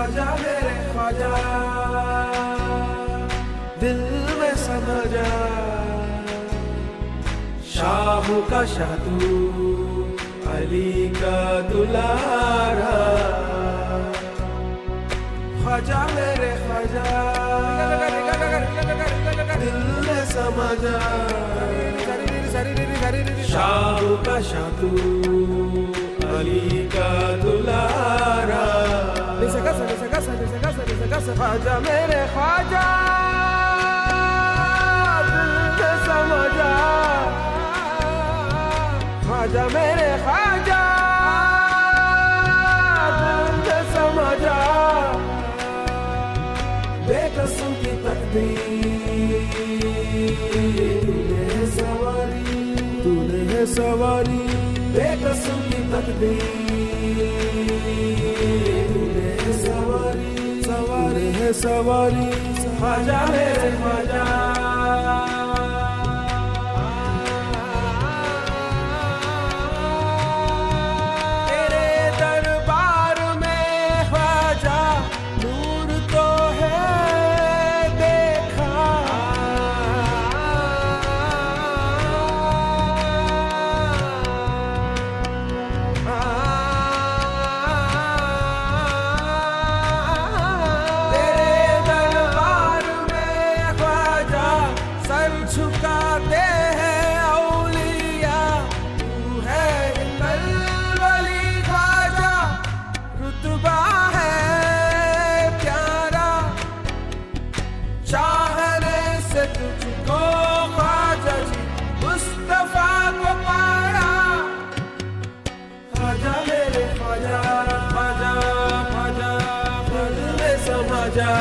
ख्वाजा मेरे ख्वाजा, दिल में समा जा, शाह का शाह तू, अली का दुलारा। ख्वाजा मेरे ख्वाजा, दिल में समा जा, शाह का शाह तू, अली का दुलारा। ख्वाजा मेरे ख्वाजा, दिल में समा जा, ख्वाजा मेरे ख्वाजा, दिल में समा जा। बेकसों की तकदीर तूने है सवारी, तूने है सवारी। बेकसों की तकदीर तूने है सवारी, सवारी है सवारी। ख्वाजा मेरे ख्वाजा, तेरे दरबार में ख्वाजा नूर तो है देखा। झुकाते हैं औलिया, तू है हिम्मल वली ख्वाजा, रुतबा है प्यारा, चाहने से तुझको ख्वाजा जी मुस्तफा को पाया। ख्वाजा मेरे ख्वाजा, ख्वाजा ख्वाजा, दिल में समा जा,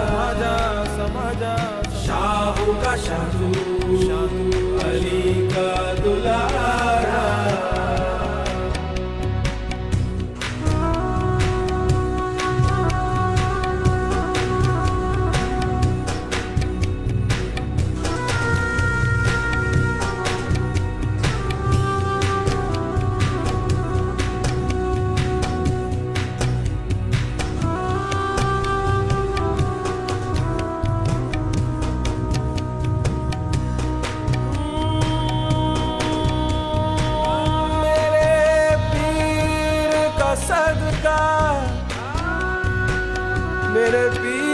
ख्वाजा समा जा, शाह का शाह तू, अली का दुलारा। सदका मेरे पीर